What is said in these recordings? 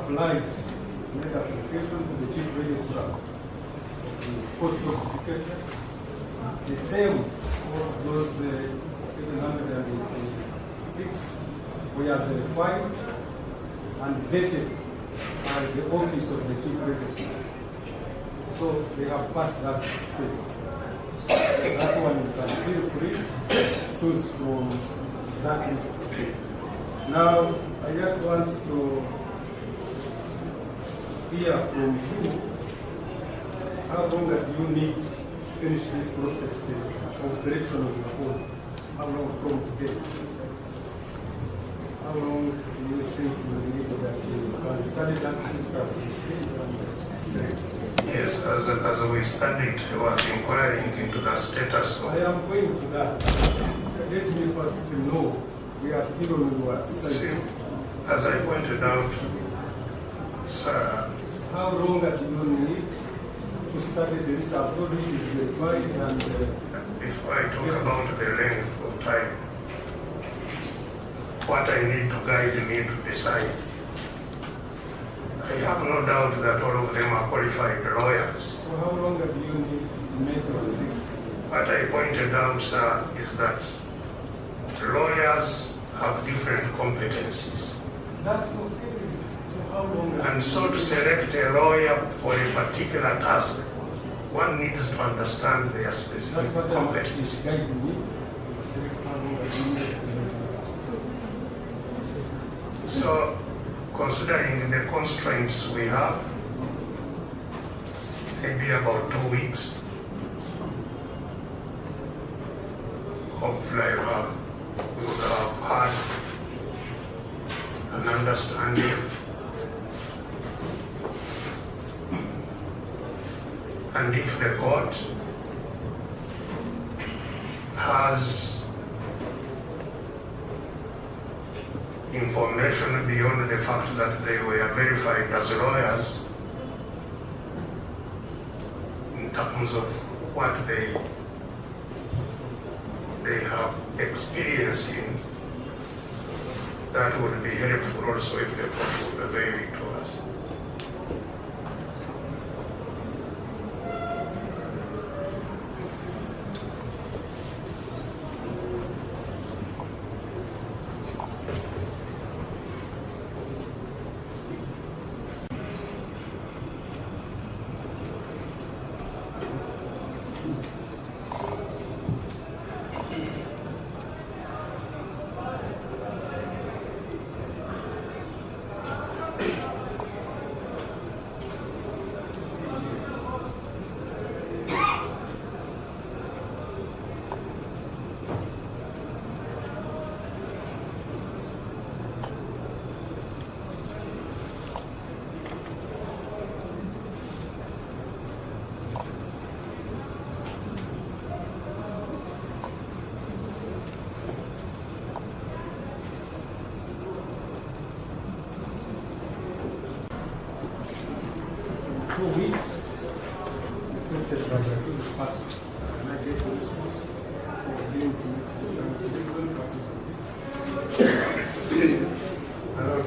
applied, made application to the Chief Registrar of the Court Certificate. The same for those 786 were verified and vetted by the office of the Chief Registrar. So they have passed that phase. That one you can feel free to choose from that list. Now, I just want to hear from you, how long do you need to finish this process of selection of the phone? How long from today? How long do you think you need that you can study that stuff you see? Yes, as we studied, we were inquiring into the status of... I am going to that. Let me first know we are still on what? As I pointed out, sir, how long do you need to study the list? I've told you it is verified and... before I talk about the length of time, what I need to guide me to decide, I have no doubt that all of them are qualified lawyers. So how long do you need to make your decision? What I pointed out, sir, is that lawyers have different competencies. That's okay. So how long? And so to select a lawyer for a particular task, one needs to understand their specific competencies. Guiding me. How long do you need to make? So, considering the constraints we have, maybe about 2 weeks. Hopefully we will have had an understanding and if the court has information beyond the fact that they were verified as lawyers in terms of what they have experience in, that would be helpful also if the court would avail it to us.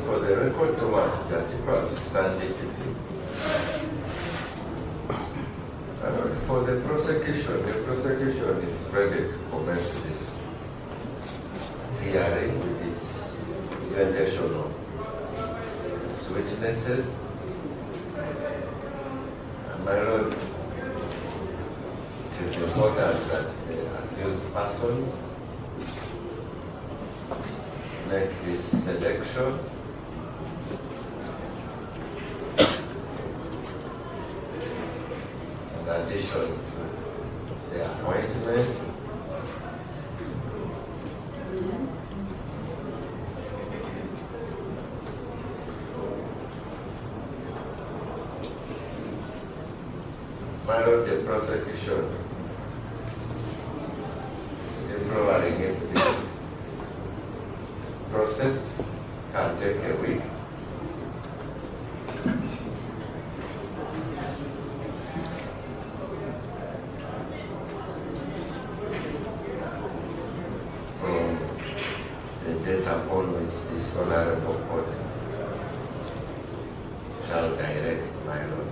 For the record, Thomas, that it was Sunday evening. For the prosecution is ready to commence this hearing with its presentation of its witnesses. My Lord, it is important that the accused person make this selection. In addition to the appointment, my Lord, the prosecution is imploring if this process can take a week. From the date upon which this honorable court shall direct my Lord.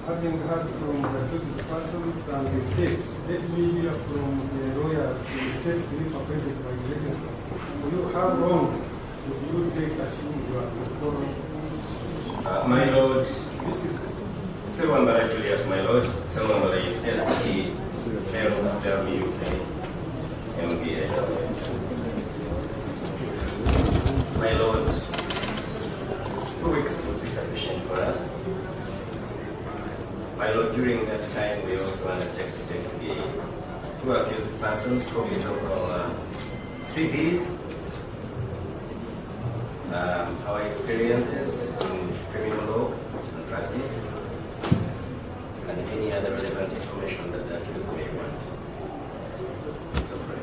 Having heard from the accused persons and the state, let me hear from the lawyers in the state brief appointed by the registrar. How long would you take assume you are following? My Lord, This is Sewambara Julius, my Lord. Sewambara is S-E-L-W-A-M-B-A. My Lord, 2 weeks would be sufficient for us. My Lord, during that time, we also undertake to take the 2 accused persons copies of our CVs, our experiences in criminal law and practice, and any other relevant information that the accused may want. So, pray.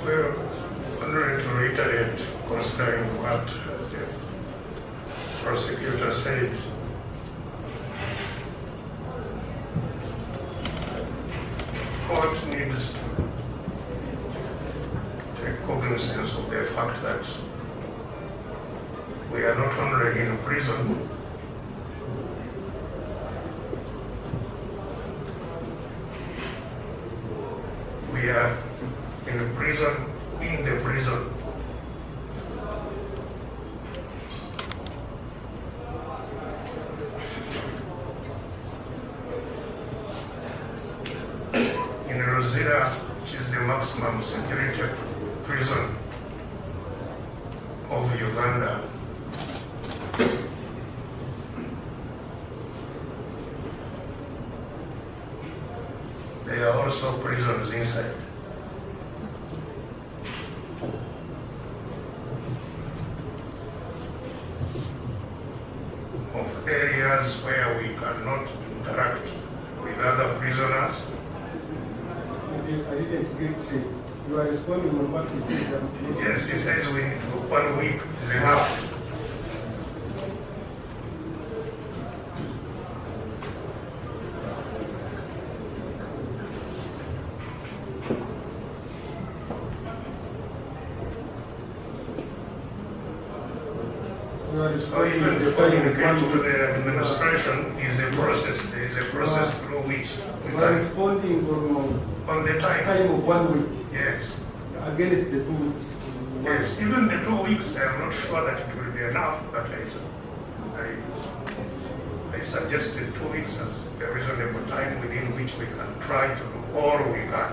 Well, I'm going to reiterate considering what the prosecutor said. Court needs to take cognizance of the fact that we are not only in prison, we are in prison, in the prison. In Rosira, which is the maximum security prison of Uganda, there are also prisons inside. Of areas where we cannot interact with other prisoners. I didn't get you. You are responding on what he said. Yes, he says we need 1 week is enough. You are So even the communication to the administration is a process. There is a process through which we We are can, responding on the time. time of 1 week Yes. against the 2 weeks. Yes, even the 2 weeks, I'm not sure that it will be enough, but I suggested 2 weeks as a reasonable time within which we can try to do all we can.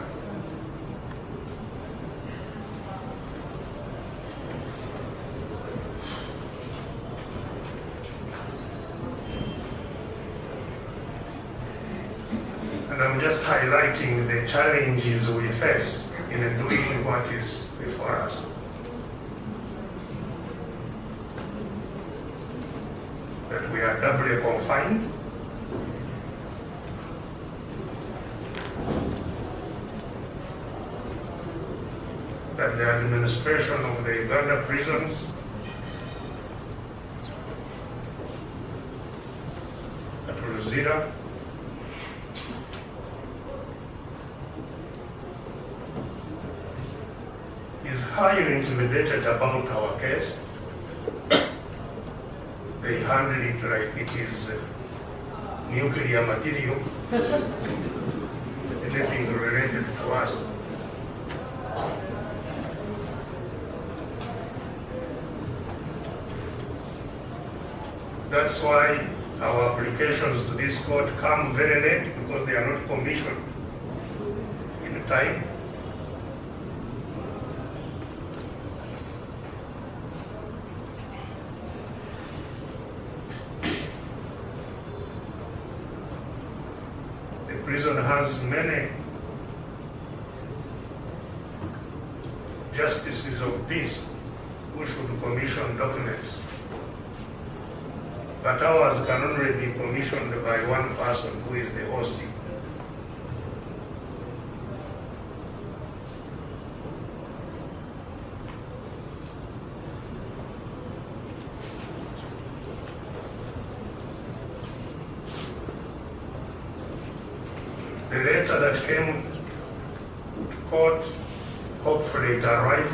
And I'm just highlighting the challenges we face in doing what is before us. That we are doubly confined. That the administration of the Uganda prisons at Ruzira is highly intimidated about our case. They handle it like it is nuclear material, anything related to us. That's why our applications to this court come very late, because they are not commissioned in time. The prison has many justices of peace who should commission documents. But ours can only be commissioned by one person, who is the OC. The letter that came to court, hopefully it arrived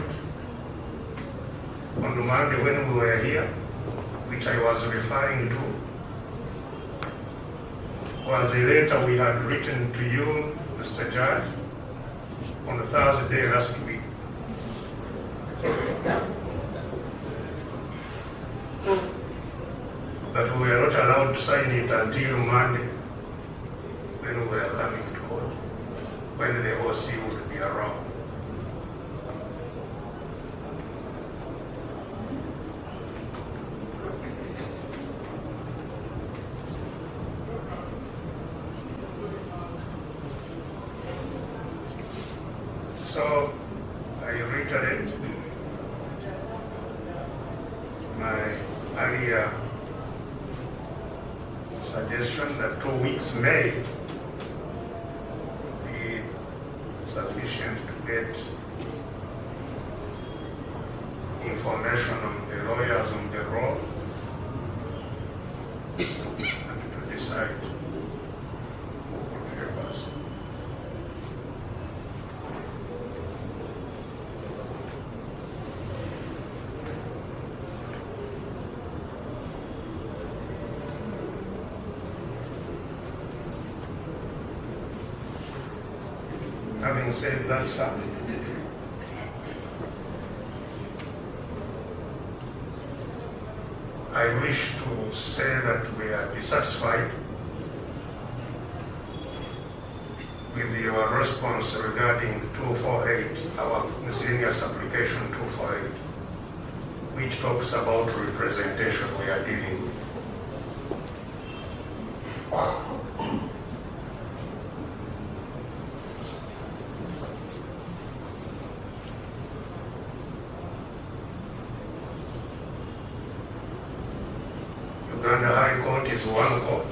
on Monday when we were here, which I was referring to, was a letter we had written to you, Mr. Judge, on Thursday last week. But we were not allowed to sign it until Monday, when we were coming to court, when the OC would be around. So I reiterate my earlier suggestion that 2 weeks may be sufficient to get information on the lawyers on the road and to decide who could help us. Having said that, sir, I wish to say that we are dissatisfied with your response regarding 248, our miscellaneous application 248, which talks about representation we are dealing with. Uganda High Court is one court.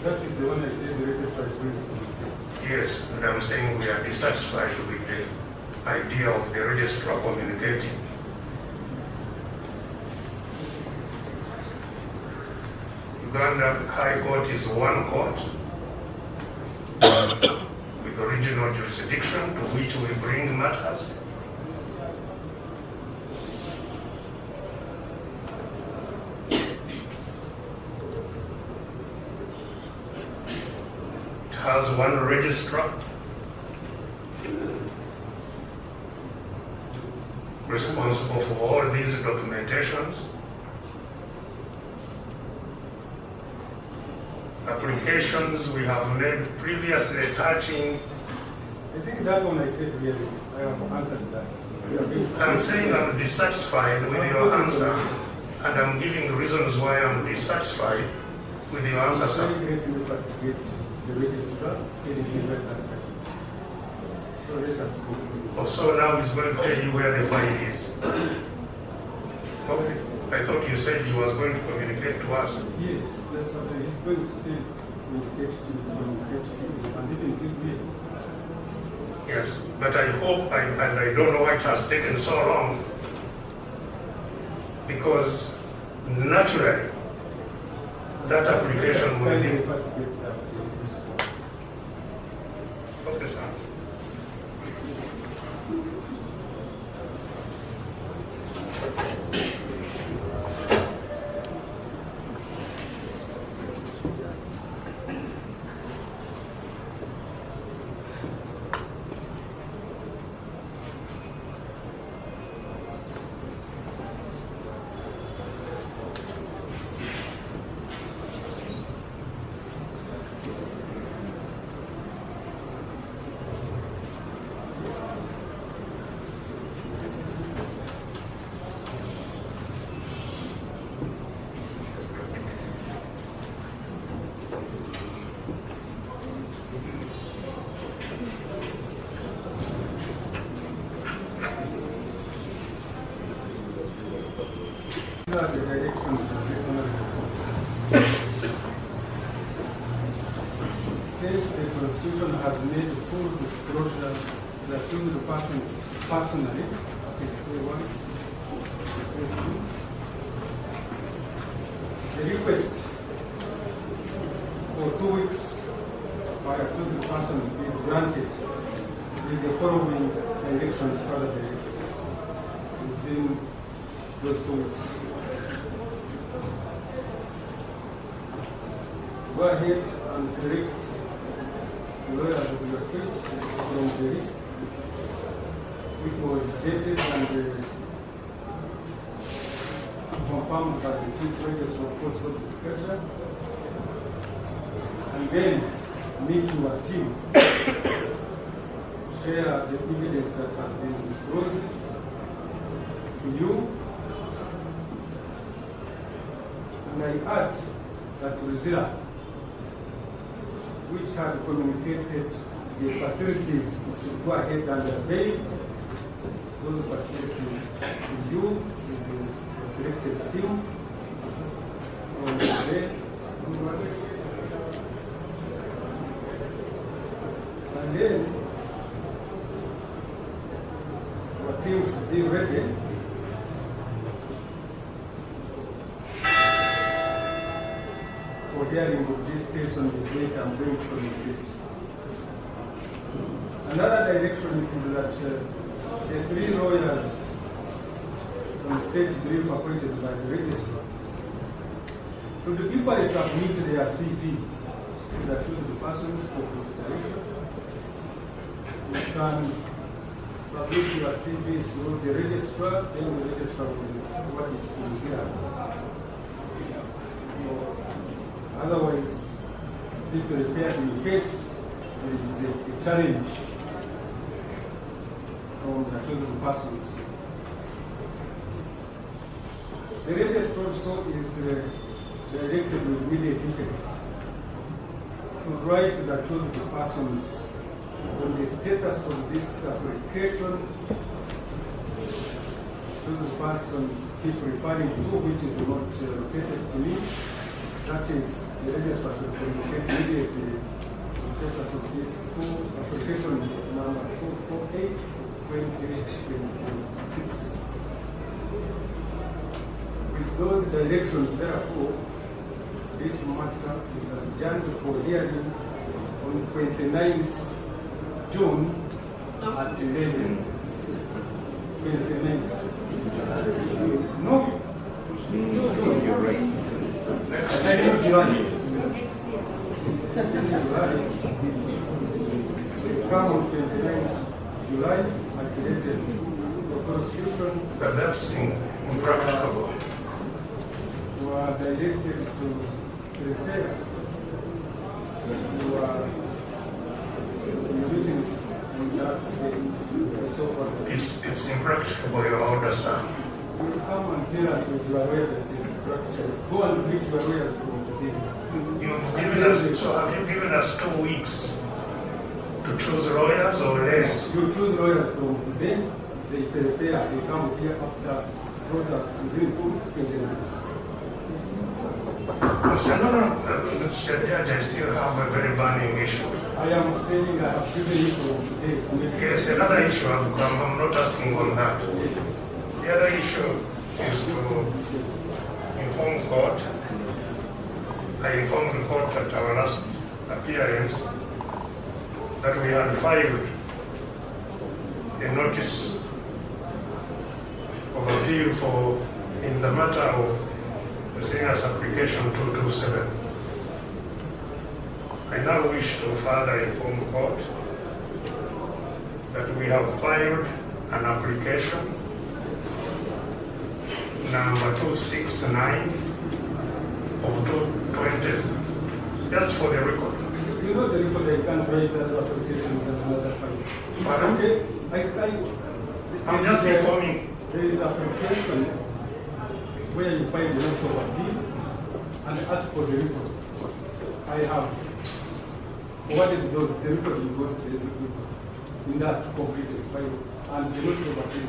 That is the one I said the registrar is going to communicate. Yes, and I'm saying we are dissatisfied with the idea of the registrar communicating. Uganda High Court is one court with original jurisdiction to which we bring matters. has one registrar responsible for all these documentations. Applications we have made previously touching. I think that one I said really, I have answered that. I'm saying I'm dissatisfied with your answer, and I'm giving the reasons why I'm dissatisfied with your answer, I'm sir. very great to investigate the registrar, getting him that. So let us go. So now he's going to tell you where the file is. Okay. I thought you said he was going to communicate to us. Yes, that's what he's going to still communicate to you, and even give me. Yes, but I hope, and I don't know why it has taken so long, because naturally, that application will be. Investigate that. Okay, sir. These are the directions of this one. Says the Prosecution has made full disclosure that the persons personally, is A1, A2. The request for 2 weeks by a chosen person is granted with the following directions, further directions within those 2 weeks. Go ahead and select the lawyers of your choice from the list, which was dated and confirmed by the Chief Registrar of Courts of Pressure, and then meet your team, share the evidence that has been disclosed to you, and I add that Procedural, which had communicated the facilities, it should go ahead and avail those facilities to you with the selected team on the day. And then our team should be ready for hearing of this case on the date I'm going to communicate. Another direction is that the 3 lawyers on state brief appointed by the registrar should equally submit their CV to the chosen persons for consideration. You can submit your CV through the registrar, then the registrar will what it is here. Otherwise, be prepared in case there is a challenge from the chosen persons. The registrar also is directed with immediate effect to write to the chosen persons on the status of this application. Chosen persons keep referring to, which is not located to me. That is, the registrar should communicate immediately the status of this application number 248/2026. With those directions, therefore, this matter is adjourned for hearing on 29th June at 11. 29th. No. You're right. this July, they come on 29th July, activated for prosecution. But that's impracticable. Were directed to prepare your meetings and that so forth. It's impracticable, Your Honor, sir. You come and tell us with your way that is practical. Go and meet your lawyers from today. Have you given us 2 weeks to choose lawyers or less? You choose lawyers from today, they prepare, they come here after those are within 2 weeks, 29. Mr. Judge, I still have a very burning issue. I am saying I have given you from today. Yes, another issue, I'm not asking on that. The other issue is to inform court. I informed the court at our last appearance that we had filed a notice of appeal in the matter of the senior's application 227. I now wish to further inform the court that we have filed an application number 269 of 220, just for the record. You know the record, I can't write other applications and another file. Pardon? Okay, I'm just informing. There is application where you find the notice of appeal and ask for the record. I have forwarded the record you got the record in that completed file and the notice of appeal.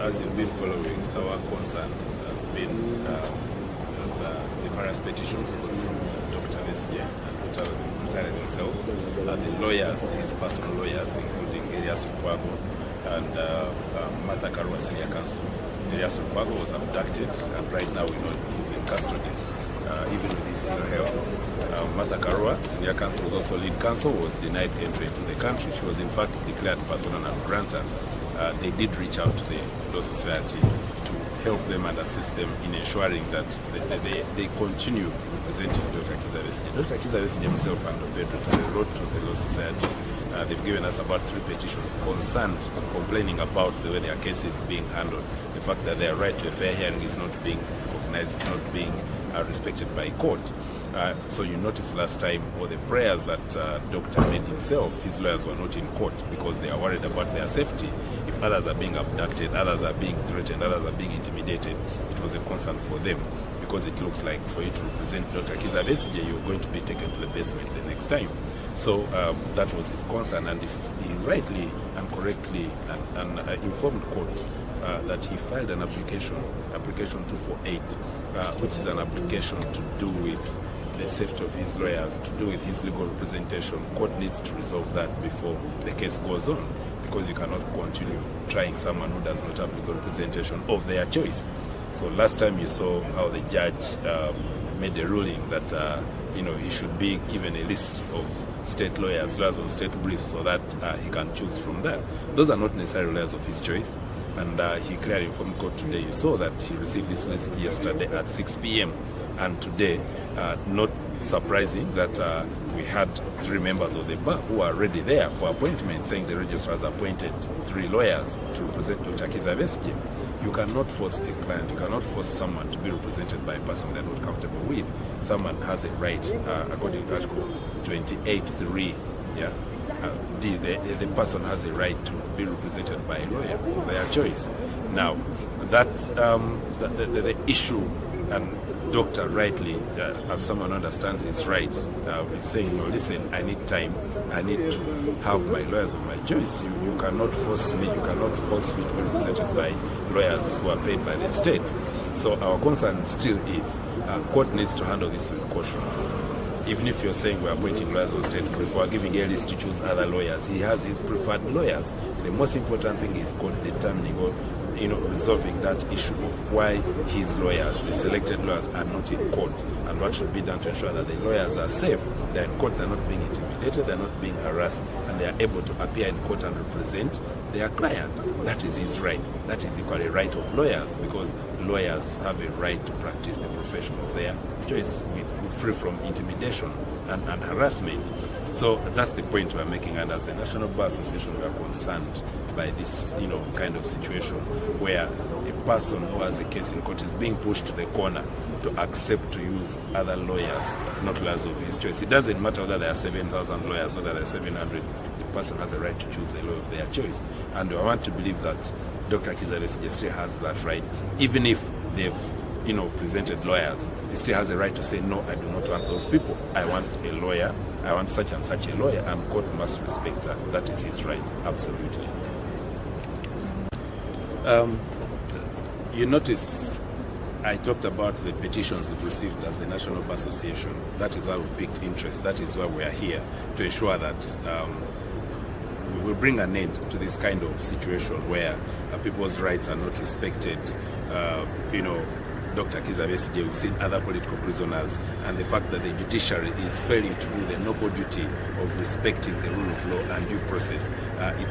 As you've been following, our concern has been the various petitions from Dr. Besigye and Dr. themselves, the lawyers, his personal lawyers, including Elias Lukwago and Martha Karua Senior Counsel. Elias Lukwago was abducted, and right now we know he's in custody, even with his ill health. Martha Karua, Senior Counsel, was also lead counsel, was denied entry to the country. She was in fact declared persona non grata. They did reach out to the Law Society to help them and assist them in ensuring that they continue representing Dr. Kivumbi. Dr. Kivumbi himself and Pedro wrote to the Law Society. They've given us about 3 petitions concerned, complaining about the way their case is being handled, the fact that their right to a fair hearing is not being recognized, is not being respected by court. So you noticed last time all the prayers that Dr. made himself, his lawyers were not in court because they are worried about their safety. If others are being abducted, others are being threatened, others are being intimidated, it was a concern for them, because it looks like for you to represent Dr. Kivumbi, you're going to be taken to the basement the next time. So that was his concern, and if he rightly and correctly and informed court that he filed an application 248, which is an application to do with the safety of his lawyers, to do with his legal representation. Court needs to resolve that before the case goes on, because you cannot continue trying someone who does not have legal representation of their choice. So last time you saw how the judge made a ruling that he should be given a list of state lawyers on state briefs, so that he can choose from that. Those are not necessarily lawyers of his choice. And he clearly informed court today. You saw that he received this list yesterday at 6 p.m. And today, not surprising that we had 3 members of the bar who are already there for appointment, saying the registrar has appointed 3 lawyers to represent Dr. Kivumbi. You cannot force a client, you cannot force someone to be represented by a person they're not comfortable with. Someone has a right, according to Article 28(3), yeah, the person has a right to be represented by a lawyer of their choice. Now, that the issue, and doctor rightly, as someone understands his rights, is saying, no, listen, I need time, I need to have my lawyers of my choice. You cannot force me, you cannot force me to be represented by lawyers who are paid by the state. So our concern still is, court needs to handle this with caution. Even if you're saying we're appointing lawyers on state brief, we're giving Ellis to choose other lawyers. He has his preferred lawyers. The most important thing is court determining or resolving that issue of why his lawyers, the selected lawyers, are not in court, and what should be done to ensure that the lawyers are safe. They're in court, they're not being intimidated, they're not being harassed, and they are able to appear in court and represent their client. That is his right. That is equally a right of lawyers, because lawyers have a right to practice the profession of their choice free from intimidation and harassment. So that's the point we're making, and as the National Bar Association, we are concerned by this, kind of situation where a person who has a case in court is being pushed to the corner to accept to use other lawyers, not lawyers of his choice. It doesn't matter whether there are 7,000 lawyers or there are 700. The person has a right to choose the lawyer of their choice. And I want to believe that Dr. Kivumbi still has that right, even if they've presented lawyers. He still has a right to say, no, I do not want those people. I want a lawyer. I want such and such a lawyer, and court must respect that. That is his right, absolutely. You notice I talked about the petitions we've received as the National Bar Association. That is why we've picked interest. That is why we are here, to ensure that we will bring an end to this kind of situation where people's rights are not respected. Dr. Kivumbi, we've seen other political prisoners, and the fact that the judiciary is failing to do the noble duty of respecting the rule of law and due process,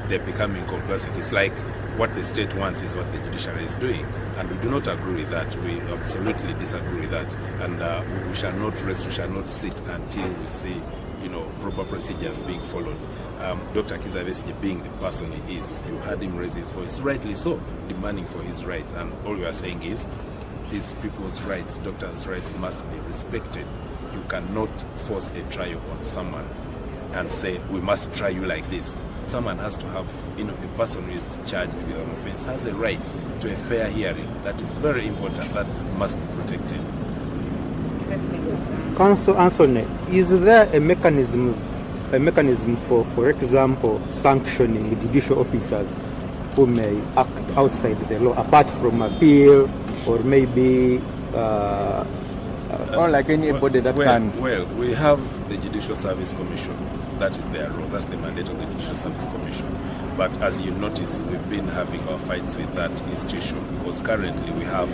they're becoming complacent. It's like what the state wants is what the judiciary is doing, and we do not agree with that. We absolutely disagree with that, and we shall not rest, we shall not sit until we see proper procedures being followed. Dr. Kivumbi being the person he is, you heard him raise his voice, rightly so, demanding for his right, and all we are saying is these people's rights, doctors' rights, must be respected. You cannot force a trial on someone and say, we must try you like this. Someone has to have, a person who is charged with an offense has a right to a fair hearing. That is very important. That must be protected. Counsel Anthony, is there a mechanism for example, sanctioning judicial officers who may act outside the law, apart from appeal, or maybe or like anybody that can? Well, we have the Judicial Service Commission. That is their role. That's the mandate of the Judicial Service Commission. But as you notice, we've been having our fights with that institution, because currently we have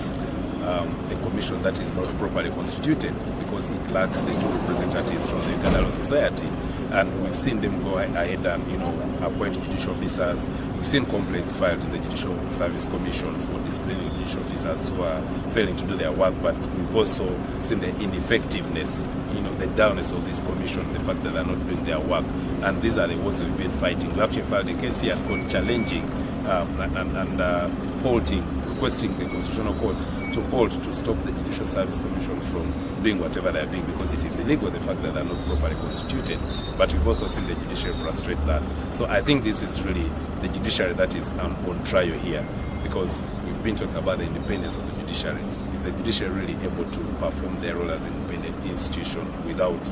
a commission that is not properly constituted, because it lacks the two representatives from the Uganda Law Society. And we've seen them go ahead and appoint judicial officers. We've seen complaints filed in the Judicial Service Commission for disciplining judicial officers who are failing to do their work, but we've also seen the ineffectiveness, the downess of this commission, the fact that they're not doing their work. And these are the ones we've been fighting. We actually filed a case here called challenging and requesting the Constitutional Court to stop the Judicial Service Commission from doing whatever they're doing, because it is illegal, the fact that they're not properly constituted. But we've also seen the judiciary frustrate that. So I think this is really the judiciary that is on trial here, because we've been talking about the independence of the judiciary. Is the judiciary really able to perform their role as an independent institution without,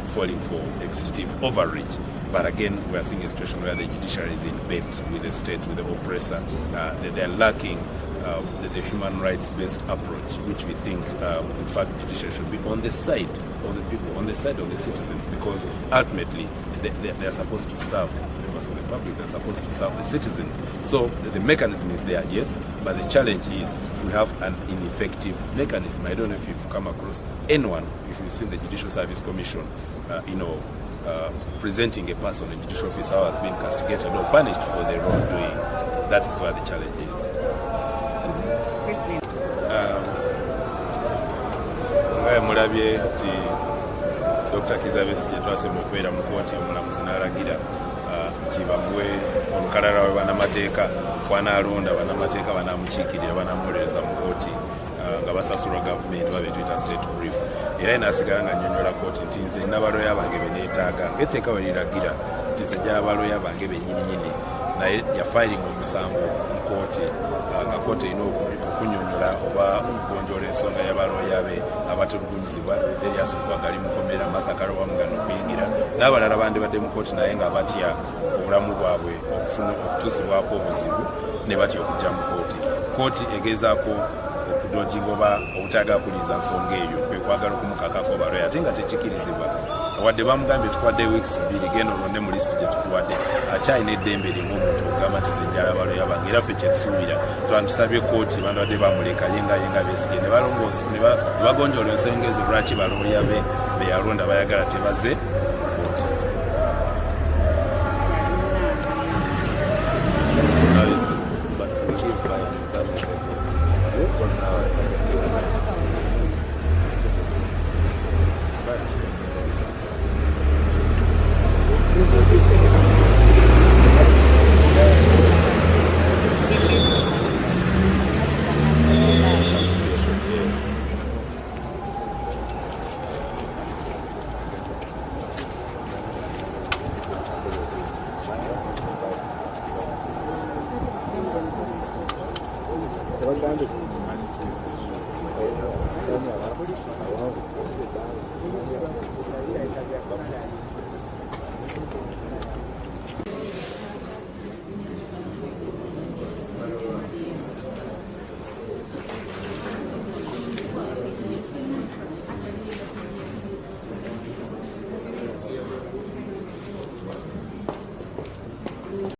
falling for executive overreach? But again, we are seeing a situation where the judiciary is in bed with the state, with the oppressor. They're lacking the human rights-based approach, which we think, in fact, the judiciary should be on the side of the people, on the side of the citizens, because ultimately they are supposed to serve members of the public, they are supposed to serve the citizens. So the mechanism is there, yes, but the challenge is we have an ineffective mechanism. I don't know if you've come across anyone, if you've seen the Judicial Service Commission, presenting a person, a judicial officer who has been castigated or punished for the wrongdoing. That is where the challenge is. Mulabye nti Dr. Kizza-Besigye twasema okubeera mu kkooti omulamuzi n'alagira nti bamuwe olukalala we bannamateeka kwanaalonda bannamateeka banaamukiikirira banaamuwolereza mu kkooti nga basasulwa gavumenti oba betuyita state brief. Era naasigala nga nnyonnyola kkooti nti nze n'abaloya bange be neetaaga ng'etteeka we liragira nti nze njala abaloya bange bennyininyini naye yafayiringa omusango mu kkooti nga kkooti erina okunnyonnyola oba okugonjoola ensonga y'abaloya be abatulugunyizibwa Erias Lukwago ali mukomera Makakalo Wamugano okuyingira n'abalala bandibadde mu kkooti naye nga batya obulamu bwabwe okutuusibwako obuzibu ne batya okujja mu kkooti. Kkooti egezaako okudojinga oba obutaaga kuliza nsonga eyo kwe kwagala okumukakako baloya ate nga tekikirizibwa wadde bamugambye tukuwadde weeks 2 genda olonde mu lisiti gye tukuwadde akyalina eddembe limu omuntu okugamba nti ze njala baloya bange era ffe kyetusuubira twantusabye kkooti bandibadde bamuleka yenga Besigye ne bagonjoola ensonga ezo lwaki baloya be yalonda bayagala tebaze kkooti. Uganda